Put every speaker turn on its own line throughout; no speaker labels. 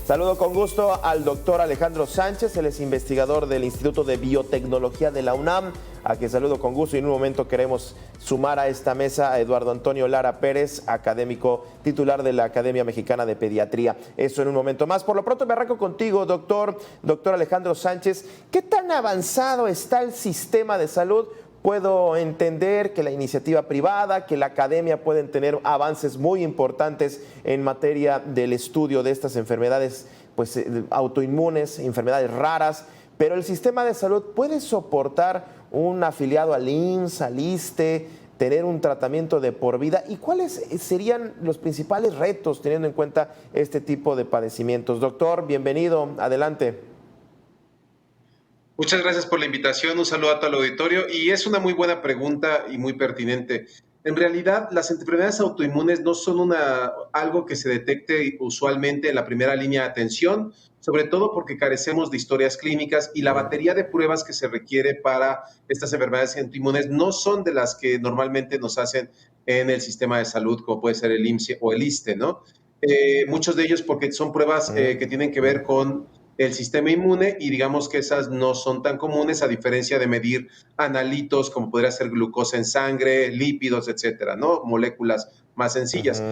Saludo con gusto al doctor Alejandro Sánchez, él es investigador del Instituto de Biotecnología de la UNAM, a quien saludo con gusto, y en un momento queremos sumar a esta mesa a Eduardo Antonio Lara Pérez, académico titular de la Academia Mexicana de Pediatría. Eso en un momento más. Por lo pronto me arranco contigo, doctor Alejandro Sánchez. ¿Qué tan avanzado está el sistema de salud? Puedo entender que la iniciativa privada, que la academia pueden tener avances muy importantes en materia del estudio de estas enfermedades autoinmunes, enfermedades raras, pero el sistema de salud puede soportar un afiliado al IMSS, al ISSSTE, tener un tratamiento de por vida. ¿Y cuáles serían los principales retos teniendo en cuenta este tipo de padecimientos? Doctor, bienvenido, adelante.
Muchas gracias por la invitación, un saludo a todo el auditorio y es una muy buena pregunta y muy pertinente. En realidad, las enfermedades autoinmunes no son algo que se detecte usualmente en la primera línea de atención, sobre todo porque carecemos de historias clínicas y la batería de pruebas que se requiere para estas enfermedades autoinmunes no son de las que normalmente nos hacen en el sistema de salud, como puede ser el IMSS o el ISSSTE, ¿no? Muchos de ellos porque son pruebas que tienen que ver con el sistema inmune y digamos que esas no son tan comunes a diferencia de medir analitos como podría ser glucosa en sangre, lípidos, etcétera, ¿no? Moléculas más sencillas.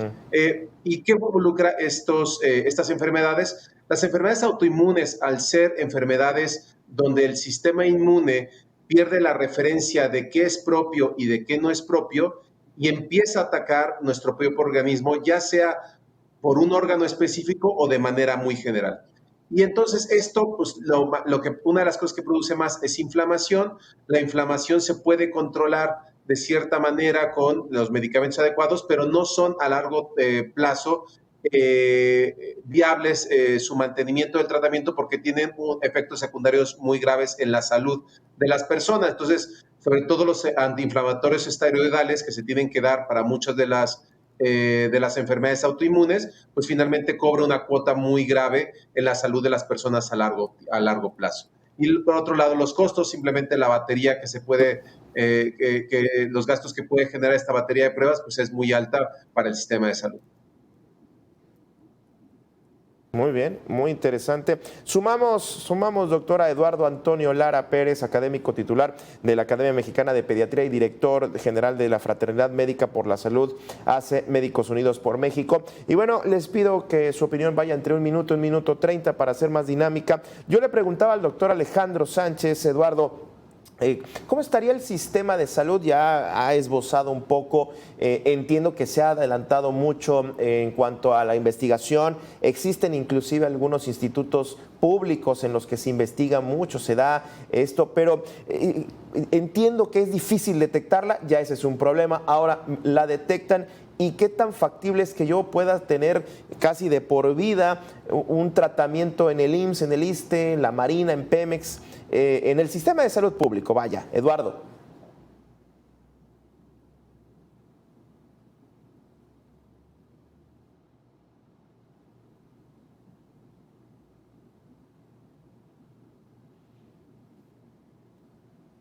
¿Y qué involucra estas enfermedades? Las enfermedades autoinmunes, al ser enfermedades donde el sistema inmune pierde la referencia de qué es propio y de qué no es propio y empieza a atacar nuestro propio organismo, ya sea por un órgano específico o de manera muy general. Y entonces esto, pues una de las cosas que produce más es inflamación. La inflamación se puede controlar de cierta manera con los medicamentos adecuados, pero no son a largo plazo viables su mantenimiento del tratamiento porque tienen efectos secundarios muy graves en la salud de las personas. Entonces, sobre todo los antiinflamatorios esteroidales que se tienen que dar para muchas de las enfermedades autoinmunes, pues finalmente cobra una cuota muy grave en la salud de las personas a largo plazo. Y por otro lado, los costos, simplemente la batería que se puede, los gastos que puede generar esta batería de pruebas, pues es muy alta para el sistema de salud.
Muy bien, muy interesante. Sumamos, doctor, a Eduardo Antonio Lara Pérez, académico titular de la Academia Mexicana de Pediatría y director general de la Fraternidad Médica por la Salud, ACE Médicos Unidos por México. Y bueno, les pido que su opinión vaya entre 1 minuto y 1 minuto 30 para hacer más dinámica. Yo le preguntaba al doctor Alejandro Sánchez, Eduardo, ¿cómo estaría el sistema de salud? Ya ha esbozado un poco, entiendo que se ha adelantado mucho en cuanto a la investigación, existen inclusive algunos institutos públicos en los que se investiga mucho, se da esto, pero entiendo que es difícil detectarla, ya ese es un problema, ahora la detectan. ¿Y qué tan factible es que yo pueda tener casi de por vida un tratamiento en el IMSS, en el ISSSTE, en la Marina, en Pemex, en el sistema de salud público? Vaya, Eduardo.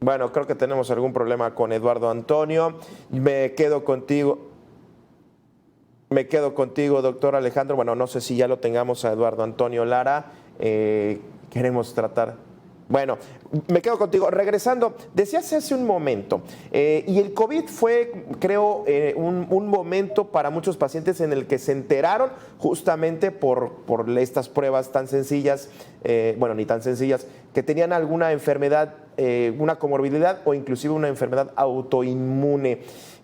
Bueno, creo que tenemos algún problema con Eduardo Antonio. Me quedo contigo, doctor Alejandro. Bueno, no sé si ya lo tengamos a Eduardo Antonio Lara. Queremos tratar. Bueno, me quedo contigo. Regresando, decías hace un momento, y el COVID fue, creo, un momento para muchos pacientes en el que se enteraron justamente por estas pruebas tan sencillas, bueno, ni tan sencillas, que tenían alguna enfermedad, una comorbilidad o inclusive una enfermedad autoinmune.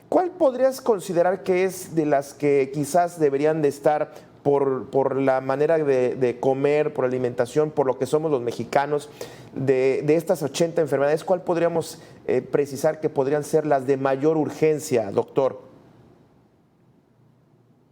¿Cuál podrías considerar que es de las que quizás deberían de estar por la manera de comer, por alimentación, por lo que somos los mexicanos, de estas 80 enfermedades? ¿Cuál podríamos precisar que podrían ser las de mayor urgencia, doctor?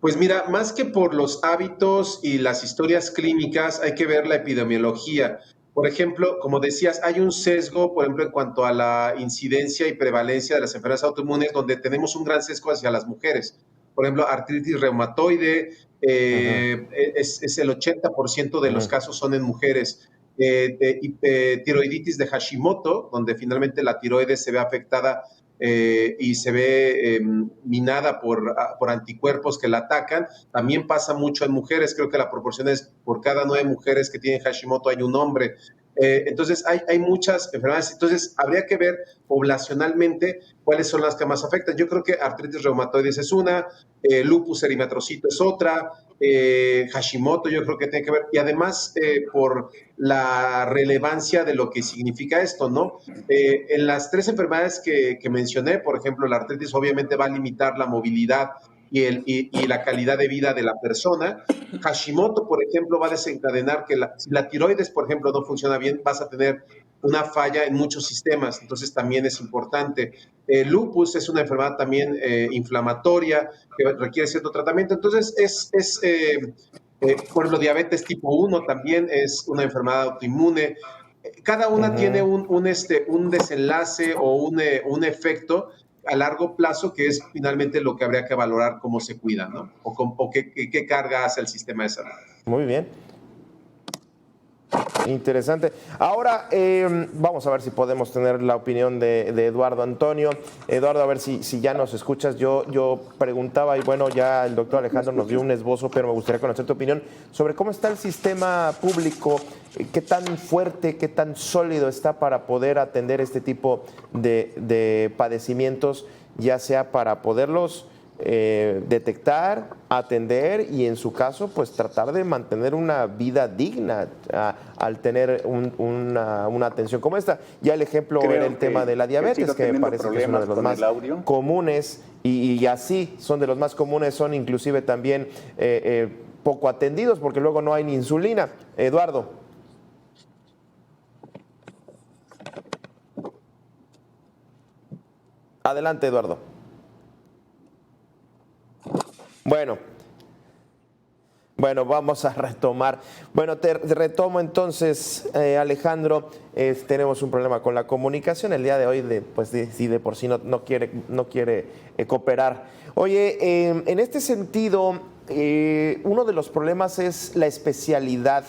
Pues mira, más que por los hábitos y las historias clínicas, hay que ver la epidemiología. Por ejemplo, como decías, hay un sesgo, por ejemplo, en cuanto a la incidencia y prevalencia de las enfermedades autoinmunes, donde tenemos un gran sesgo hacia las mujeres. Por ejemplo, artritis reumatoide, es el 80% de los casos son en mujeres. Tiroiditis de Hashimoto, donde finalmente la tiroides se ve afectada y se ve minada por anticuerpos que la atacan. También pasa mucho en mujeres, creo que la proporción es por cada 9 mujeres que tienen Hashimoto hay un hombre. Entonces hay muchas enfermedades, entonces habría que ver poblacionalmente cuáles son las que más afectan. Yo creo que artritis reumatoides es una, lupus eritematoso es otra, Hashimoto yo creo que tiene que ver, y además por la relevancia de lo que significa esto, ¿no? En las 3 enfermedades que mencioné, por ejemplo, la artritis obviamente va a limitar la movilidad y la calidad de vida de la persona. Hashimoto, por ejemplo, va a desencadenar que si la tiroides, por ejemplo, no funciona bien, vas a tener una falla en muchos sistemas, entonces también es importante. Lupus es una enfermedad también inflamatoria que requiere cierto tratamiento, entonces por ejemplo, diabetes tipo 1 también es una enfermedad autoinmune. Cada una tiene un desenlace o un efecto a largo plazo, que es finalmente lo que habría que valorar cómo se cuida, ¿no? O qué carga hace el sistema de salud.
Muy bien. Interesante. Ahora vamos a ver si podemos tener la opinión de Eduardo Antonio. Eduardo, a ver si ya nos escuchas. Yo preguntaba, y bueno, ya el doctor Alejandro nos dio un esbozo, pero me gustaría conocer tu opinión sobre cómo está el sistema público, qué tan fuerte, qué tan sólido está para poder atender este tipo de padecimientos, ya sea para poderlos detectar, atender y en su caso pues tratar de mantener una vida digna al tener una atención como esta. Ya el ejemplo era el tema de la diabetes, que me parece que es uno de los más comunes y así son de los más comunes, son inclusive también poco atendidos porque luego no hay ni insulina. Eduardo. Adelante, Eduardo. Bueno, vamos a retomar. Bueno, te retomo entonces, Alejandro. Tenemos un problema con la comunicación el día de hoy, si de por sí no quiere cooperar. Oye, en este sentido, uno de los problemas es la especialidad.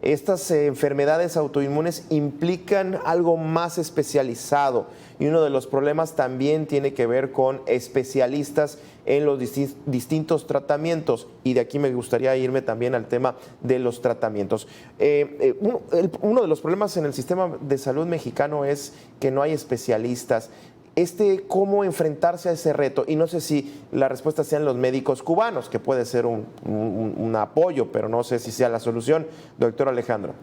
Estas enfermedades autoinmunes implican algo más especializado y uno de los problemas también tiene que ver con especialistas en los distintos tratamientos, y de aquí me gustaría irme también al tema de los tratamientos. Uno de los problemas en el sistema de salud mexicano es que no hay especialistas. ¿Cómo enfrentarse a ese reto? Y no sé si la respuesta sean los médicos cubanos, que puede ser un apoyo, pero no sé si sea la solución. Doctor Alejandro.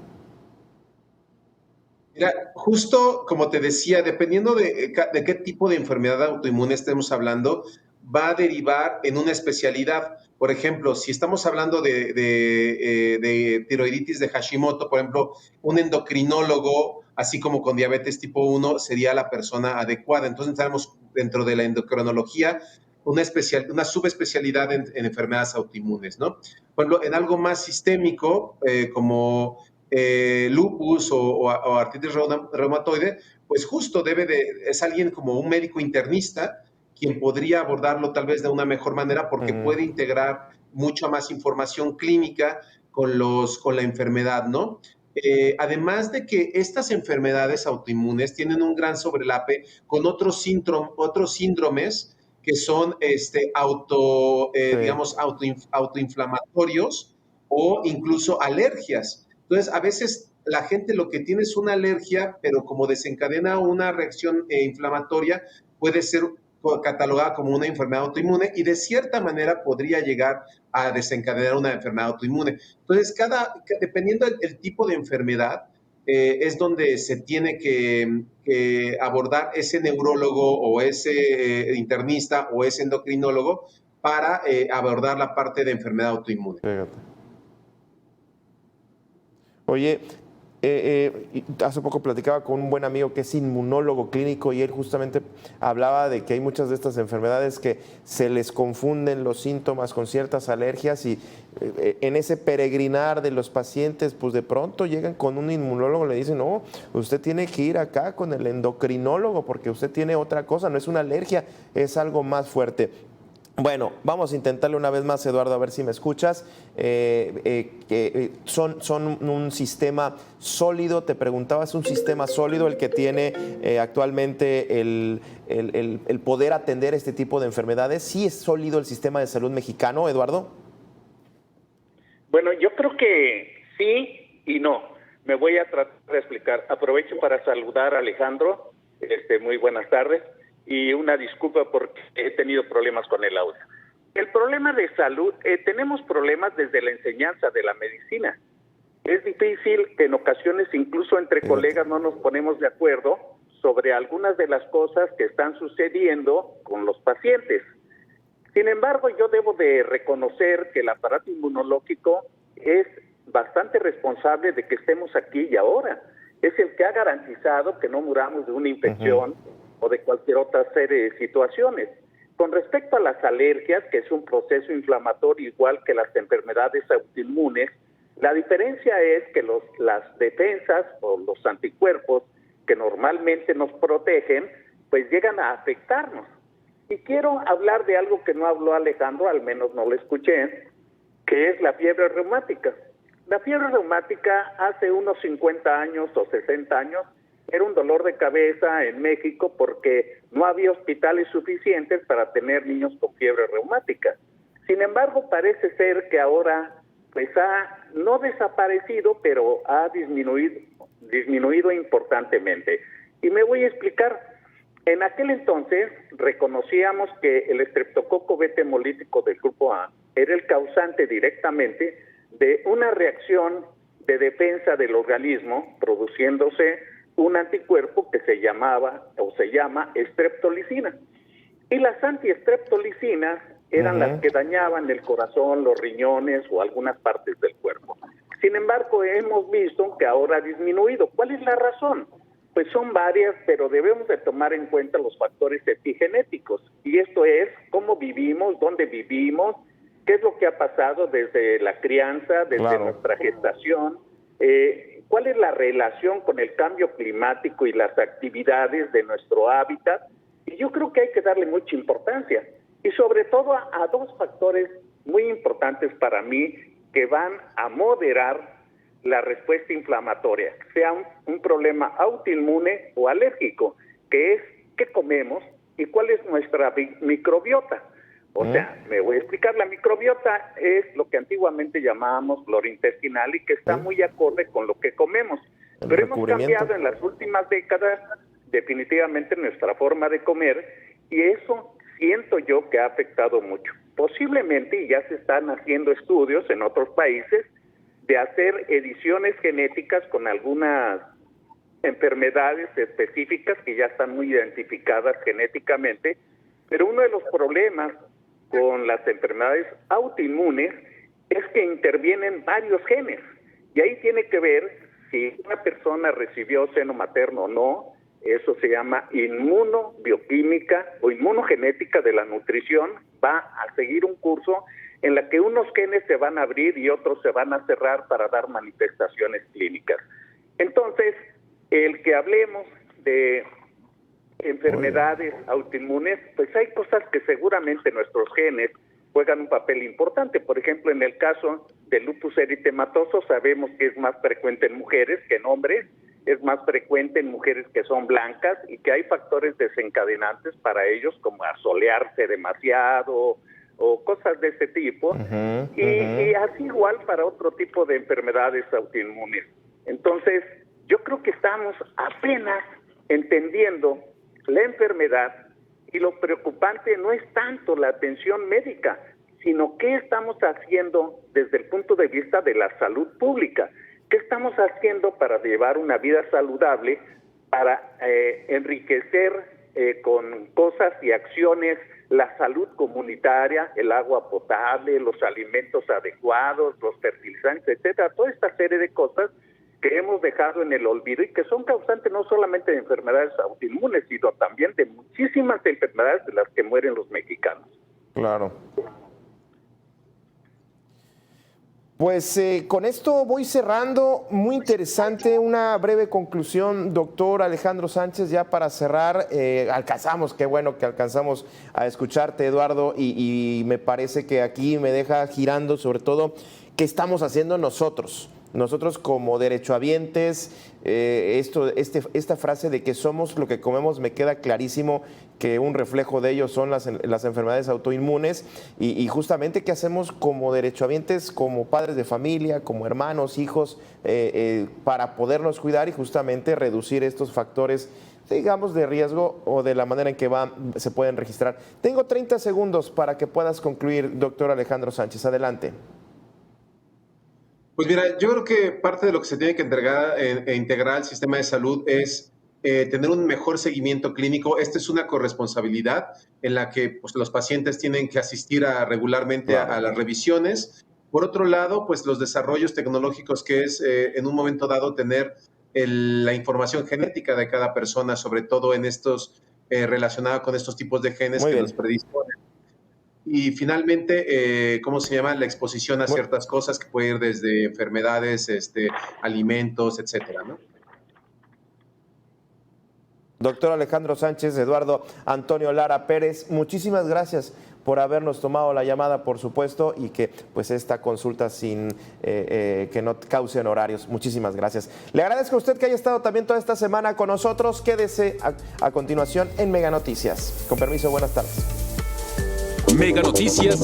Mira, justo como te decía, dependiendo de qué tipo de enfermedad autoinmune estemos hablando, va a derivar en una especialidad. Por ejemplo, si estamos hablando de tiroiditis de Hashimoto, por ejemplo, un endocrinólogo, así como con diabetes tipo 1, sería la persona adecuada. Entonces, tenemos dentro de la endocrinología una subespecialidad en enfermedades autoinmunes, ¿no? Por ejemplo, en algo más sistémico, como lupus o artritis reumatoide, pues justo es alguien como un médico internista quien podría abordarlo tal vez de una mejor manera porque puede integrar mucha más información clínica con la enfermedad, ¿no? Además de que estas enfermedades autoinmunes tienen un gran sobrelape con otros síndromes que son digamos, autoinflamatorios o incluso alergias. Entonces, a veces la gente lo que tiene es una alergia, pero como desencadena una reacción inflamatoria, puede ser catalogada como una enfermedad autoinmune y de cierta manera podría llegar a desencadenar una enfermedad autoinmune. Entonces, dependiendo del tipo de enfermedad, es donde se tiene que abordar ese neurólogo o ese internista o ese endocrinólogo para abordar la parte de enfermedad autoinmune.
Oye, hace poco platicaba con un buen amigo que es inmunólogo clínico y él justamente hablaba de que hay muchas de estas enfermedades que se les confunden los síntomas con ciertas alergias y en ese peregrinar de los pacientes, pues de pronto llegan con un inmunólogo y le dicen, no, usted tiene que ir acá con el endocrinólogo porque usted tiene otra cosa, no es una alergia, es algo más fuerte. Bueno, vamos a intentarle una vez más, Eduardo, a ver si me escuchas. Son un sistema sólido, te preguntaba, ¿es un sistema sólido el que tiene actualmente el poder atender este tipo de enfermedades? ¿Sí es sólido el sistema de salud mexicano, Eduardo?
Bueno, yo creo que sí y no. Me voy a tratar de explicar. Aprovecho para saludar a Alejandro. Muy buenas tardes. Y una disculpa porque he tenido problemas con el audio. El problema de salud, tenemos problemas desde la enseñanza de la medicina. Es difícil que en ocasiones incluso entre colegas no nos ponemos de acuerdo sobre algunas de las cosas que están sucediendo con los pacientes. Sin embargo, yo debo de reconocer que el aparato inmunológico es bastante responsable de que estemos aquí y ahora. Es el que ha garantizado que no muramos de una infección o de cualquier otra serie de situaciones. Con respecto a las alergias, que es un proceso inflamatorio igual que las enfermedades autoinmunes, la diferencia es que las defensas o los anticuerpos que normalmente nos protegen, pues llegan a afectarnos. Y quiero hablar de algo que no habló Alejandro, al menos no lo escuché, que es la fiebre reumática. La fiebre reumática hace unos 50 años o 60 años era un dolor de cabeza en México porque no había hospitales suficientes para tener niños con fiebre reumática. Sin embargo, parece ser que ahora pues ha no desaparecido, pero ha disminuido importantemente. Y me voy a explicar. En aquel entonces reconocíamos que el estreptococo beta hemolítico del grupo A era el causante directamente de una reacción de defensa del organismo, produciéndose un anticuerpo que se llama streptolicina. Y las antiestreptolicinas eran las que dañaban el corazón, los riñones o algunas partes del cuerpo. Sin embargo, hemos visto que ahora ha disminuido. ¿Cuál es la razón? Pues son varias, pero debemos de tomar en cuenta los factores epigenéticos. Y esto es cómo vivimos, dónde vivimos, qué es lo que ha pasado desde la crianza, desde nuestra gestación, cuál es la relación con el cambio climático y las actividades de nuestro hábitat. Y yo creo que hay que darle mucha importancia. Y sobre todo a dos factores muy importantes para mí que van a moderar la respuesta inflamatoria, sea un problema autoinmune o alérgico, que es qué comemos y cuál es nuestra microbiota. O sea, me voy a explicar, la microbiota es lo que antiguamente llamábamos flora intestinal y que está muy acorde con lo que comemos. Pero hemos cambiado en las últimas décadas definitivamente nuestra forma de comer y eso siento yo que ha afectado mucho. Posiblemente, y ya se están haciendo estudios en otros países, de hacer ediciones genéticas con algunas enfermedades específicas que ya están muy identificadas genéticamente, pero uno de los problemas con las enfermedades autoinmunes es que intervienen varios genes, y ahí tiene que ver si una persona recibió seno materno o no. Eso se llama inmunobioquímica o inmunogenética de la nutrición. Va a seguir un curso en la que unos genes se van a abrir y otros se van a cerrar para dar manifestaciones clínicas. Entonces, el que hablemos de enfermedades autoinmunes, pues hay cosas que seguramente nuestros genes juegan un papel importante. Por ejemplo, en el caso del lupus eritematoso sabemos que es más frecuente en mujeres que en hombres, es más frecuente en mujeres que son blancas y que hay factores desencadenantes para ellos como asolearse demasiado o cosas de ese tipo, y así igual para otro tipo de enfermedades autoinmunes. Entonces, yo creo que estamos apenas entendiendo la enfermedad y lo preocupante no es tanto la atención médica, sino qué estamos haciendo desde el punto de vista de la salud pública. ¿Qué estamos haciendo para llevar una vida saludable, para enriquecer con cosas y acciones la salud comunitaria, el agua potable, los alimentos adecuados, los fertilizantes, etcétera? Toda esta serie de cosas que hemos dejado en el olvido y que son causantes no solamente de enfermedades autoinmunes, sino también de muchísimas enfermedades de las que mueren los mexicanos.
Claro. Pues con esto voy cerrando. Muy interesante, una breve conclusión, doctor Alejandro Sánchez, ya para cerrar. Alcanzamos, qué bueno que alcanzamos a escucharte, Eduardo, y me parece que aquí me deja girando sobre todo qué estamos haciendo nosotros como derechohabientes. Esta frase de que somos lo que comemos, me queda clarísimo que un reflejo de ello son las enfermedades autoinmunes y justamente qué hacemos como derechohabientes, como padres de familia, como hermanos, hijos, para podernos cuidar y justamente reducir estos factores, digamos, de riesgo o de la manera en que se pueden registrar. Tengo 30 segundos para que puedas concluir, doctor Alejandro Sánchez. Adelante.
Pues mira, yo creo que parte de lo que se tiene que integrar al sistema de salud es tener un mejor seguimiento clínico. Esta es una corresponsabilidad en la que pues, los pacientes tienen que asistir regularmente a las revisiones. Por otro lado, pues los desarrollos tecnológicos que es en un momento dado tener la información genética de cada persona, sobre todo en estos relacionada con estos tipos de genes que nos predisponen. Y finalmente, ¿cómo se llama? La exposición a ciertas cosas que puede ir desde enfermedades, alimentos, etcétera, ¿no?
Doctor Alejandro Sánchez, Eduardo Antonio Lara Pérez, muchísimas gracias por habernos tomado la llamada, por supuesto, y que pues esta consulta sin que no cause honorarios. Muchísimas gracias. Le agradezco a usted que haya estado también toda esta semana con nosotros. Quédese a continuación en Mega Noticias. Con permiso, buenas tardes.
Mega Noticias